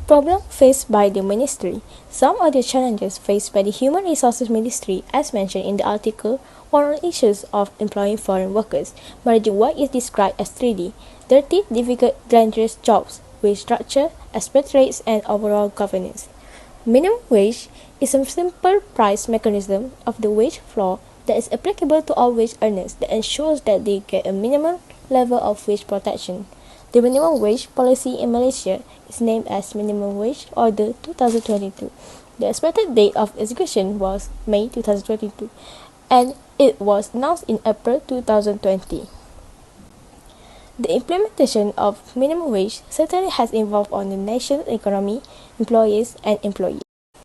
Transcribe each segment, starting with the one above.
Problems faced by the Ministry. Some of the challenges faced by the Human Resources Ministry, as mentioned in the article, are on issues of employing foreign workers, managing what is described as 3D, dirty, difficult, dangerous jobs, wage structure, expert rates, and overall governance. Minimum wage is a simple price mechanism of the wage floor that is applicable to all wage earners that ensures that they get a minimum level of wage protection. The minimum wage policy in Malaysia is named as Minimum Wage Order 2022. The expected date of execution was May 2022 and it was announced in April 2020. The implementation of minimum wage certainly has involved on the nation's economy, employees, and employees.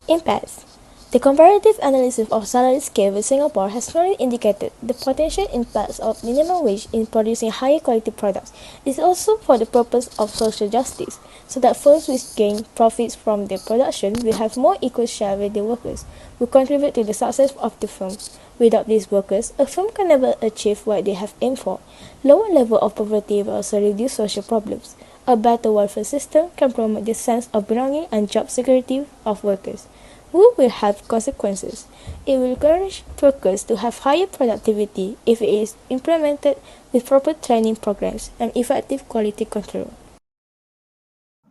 Impacts. The comparative analysis of salary scale with Singapore has clearly indicated the potential impacts of minimum wage in producing higher quality products is also for the purpose of social justice, so that firms which gain profits from their production will have more equal share with the workers, who contribute to the success of the firm. Without these workers, a firm can never achieve what they have aimed for. Lower level of poverty will also reduce social problems. A better welfare system can promote the sense of belonging and job security of workers, who will have consequences. It will encourage workers to have higher productivity if it is implemented with proper training programs and effective quality control.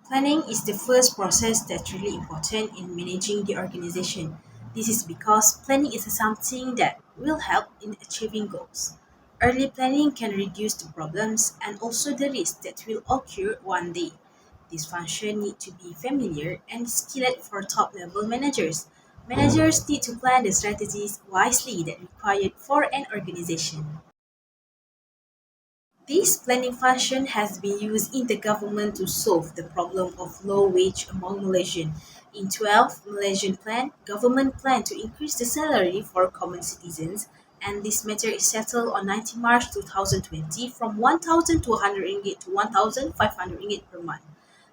Planning is the first process that's really important in managing the organization. This is because planning is something that will help in achieving goals. Early planning can reduce the problems and also the risks that will occur one day. This function need to be familiar and skilled for top-level managers. Managers need to plan the strategies wisely that required for an organization. This planning function has been used in the government to solve the problem of low wage among Malaysians. In 12 Malaysian plan, government planned to increase the salary for common citizens, and this matter is settled on 19 March 2020 from 1,200 ringgit to 1,500 ringgit per month.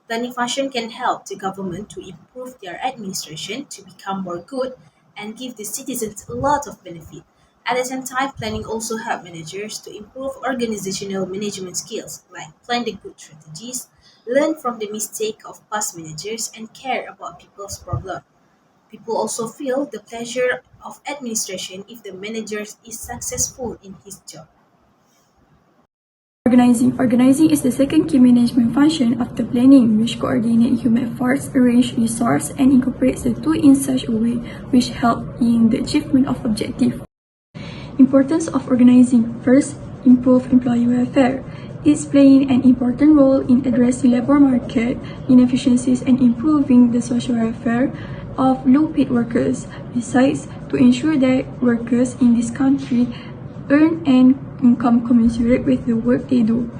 Planning function can help the government to improve their administration to become more good and give the citizens a lot of benefit. At the same time, planning also help managers to improve organizational management skills, like plan the good strategies, learn from the mistake of past managers, and care about people's problem. People also feel the pleasure of administration if the manager is successful in his job. Organizing is the second key management function of the planning, which coordinates human efforts, arrange resources, and incorporates the two in such a way which help in the achievement of objective. Importance of organizing. First, improve employee welfare. It's playing an important role in addressing labor market inefficiencies and improving the social welfare of low-paid workers. Besides, to ensure that workers in this country earn an income commensurate with the work they do.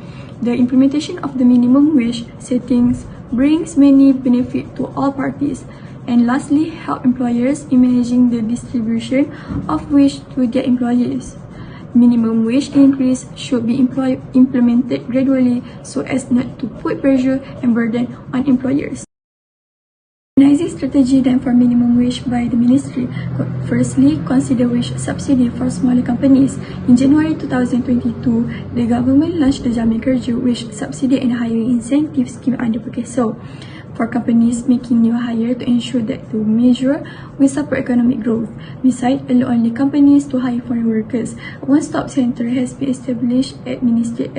The implementation of the minimum wage settings brings many benefits to all parties. And lastly, help employers in managing the distribution of wage to their employees. Minimum wage increase should be implemented gradually so as not to put pressure and burden on employers. Organizing strategy then for minimum wage by the ministry. Firstly, consider wage subsidy for smaller companies. In January 2022, the government launched the Jamin Kerja wage subsidy and hiring incentive scheme under PKSO for companies making new hire to ensure that the measure will support economic growth. Besides, allow only companies to hire foreign workers. A one-stop center has been established at Ministry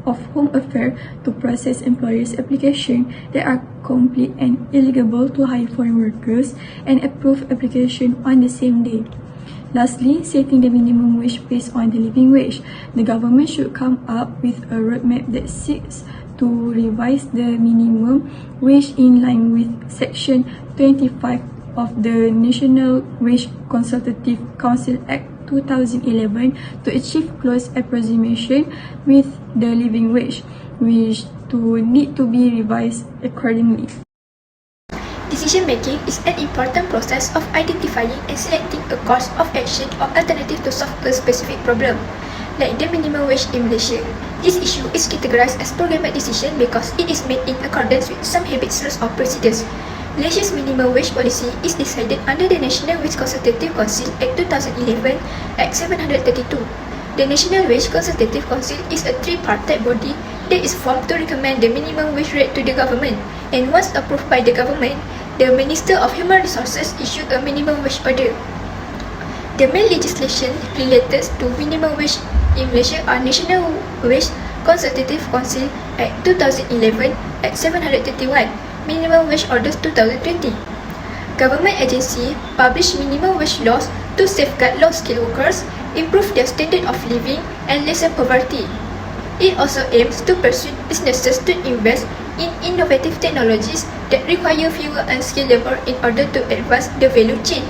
of Home Affairs to process employers' applications that are complete and eligible to hire foreign workers and approve application on the same day. Lastly, setting the minimum wage based on the living wage. The government should come up with a roadmap that seeks to revise the minimum wage in line with Section 25 of the National Wage Consultative Council Act 2011 to achieve close approximation with the living wage, which need to be revised accordingly. Decision making is an important process of identifying and selecting a course of action or alternative to solve a specific problem, like the minimum wage in Malaysia. This issue is categorized as programmatic decision because it is made in accordance with some habits, rules, or procedures. Malaysia's minimum wage policy is decided under the National Wage Consultative Council Act 2011, Act 732. The National Wage Consultative Council is a tripartite body that is formed to recommend the minimum wage rate to the government. and once approved by the government, the Minister of Human Resources issued a minimum wage order. The main legislation related to minimum wage in Malaysia are National Wage Consultative Council Act 2011 at 731, Minimum Wage Orders 2020. Government agency publish minimum wage laws to safeguard low-skilled workers, improve their standard of living, and lessen poverty. It also aims to persuade businesses to invest in innovative technologies that require fewer unskilled labor in order to advance the value chain.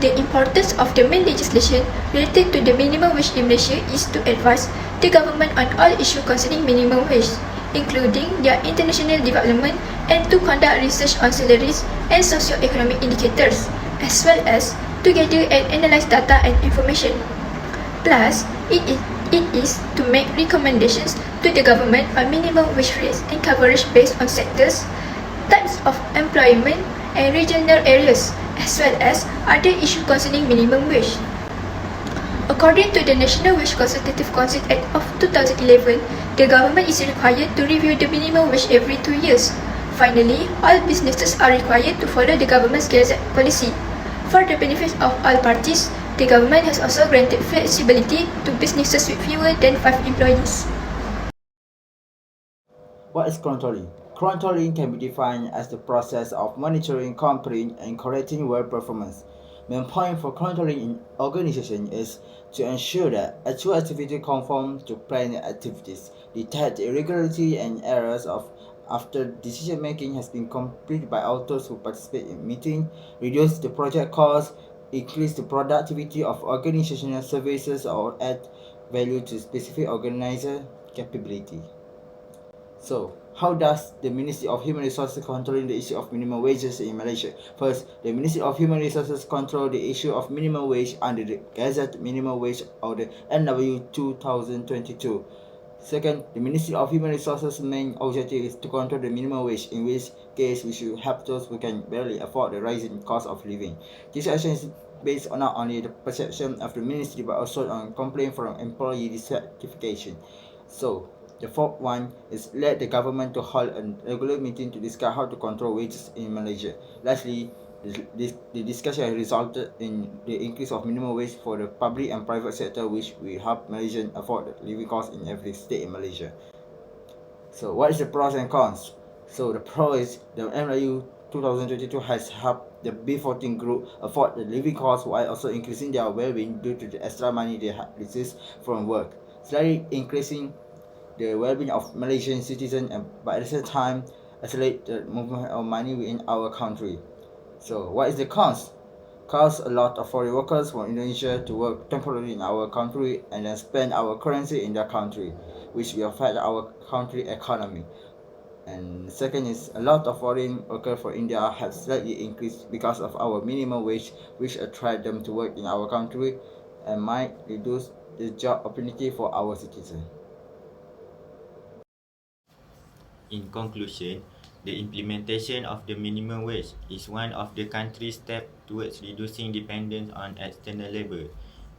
The importance of the main legislation related to the minimum wage in Malaysia is to advise the government on all issues concerning minimum wage, including their international development, and to conduct research on salaries and socio-economic indicators, as well as to gather and analyze data and information. Plus, it is to make recommendations to the government on minimum wage rates and coverage based on sectors, types of employment, and regional areas, as well as other issues concerning minimum wage. According to the National Wage Consultative Council Act of 2011, the government is required to review the minimum wage every 2 years. Finally, all businesses are required to follow the government's gazette policy. For the benefit of all parties, the government has also granted flexibility to businesses with fewer than 5 employees. What is controlling? Controlling can be defined as the process of monitoring, comparing, and correcting work performance. Main point for controlling in organization is to ensure that actual activity conform to planned activities, detect irregularity and errors after decision making has been completed by authors who participate in meeting, reduce the project cost, increase the productivity of organizational services, or add value to specific organizer capability. So, how does the Ministry of Human Resources control the issue of minimum wages in Malaysia? First, the Ministry of Human Resources control the issue of minimum wage under the Gazette Minimum Wage Order NW 2022. Second, the Ministry of Human Resources' main objective is to control the minimum wage, in which case we should help those who can barely afford the rising cost of living. This action is based on not only the perception of the ministry but also on complaint from employee dissatisfaction. So, the fourth one is let the government to hold a regular meeting to discuss how to control wages in Malaysia. Lastly, the discussion has resulted in the increase of minimum wage for the public and private sector, which will help Malaysians afford the living costs in every state in Malaysia. So what is the pros and cons? So the pro is the MLU 2022 has helped the B14 group afford the living costs while also increasing their well-being due to the extra money they have received from work, slightly increasing the well-being of Malaysian citizens, but at the same time accelerate the movement of money within our country. So what is the cons? Cause a lot of foreign workers from Indonesia to work temporarily in our country and then spend our currency in their country, which will affect our country economy. And second is a lot of foreign workers from India have slightly increased because of our minimum wage, which attract them to work in our country and might reduce the job opportunity for our citizens. In conclusion, the implementation of the minimum wage is one of the country's steps towards reducing dependence on external labor.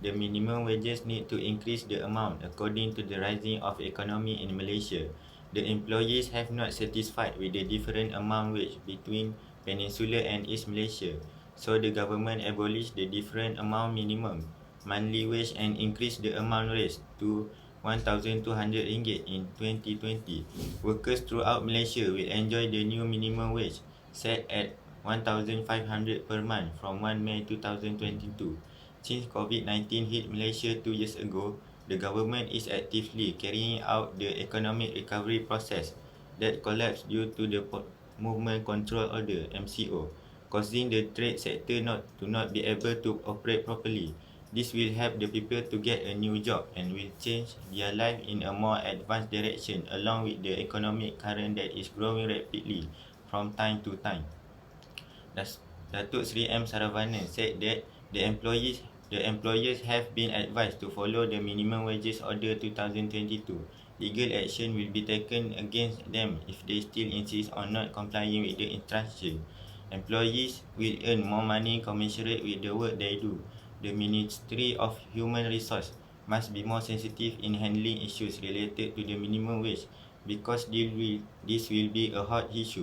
The minimum wages need to increase the amount according to the rising of economy in Malaysia. The employees have not satisfied with the different amount wage between Peninsular and East Malaysia, so the government abolished the different amount minimum monthly wage and increased the amount raised to RM1,200 in 2020. Workers throughout Malaysia will enjoy the new minimum wage set at RM1,500 per month from 1 May 2022. Since COVID-19 hit Malaysia 2 years ago, the government is actively carrying out the economic recovery process that collapsed due to the Movement Control Order (MCO), causing the trade sector to not be able to operate properly. This will help the people to get a new job and will change their life in a more advanced direction along with the economic current that is growing rapidly from time to time. Datuk Sri M. Saravanan said that the employers have been advised to follow the Minimum Wages Order 2022. Legal action will be taken against them if they still insist on not complying with the instruction. Employees will earn more money commensurate with the work they do. The Ministry of Human Resources must be more sensitive in handling issues related to the minimum wage because this will be a hot issue.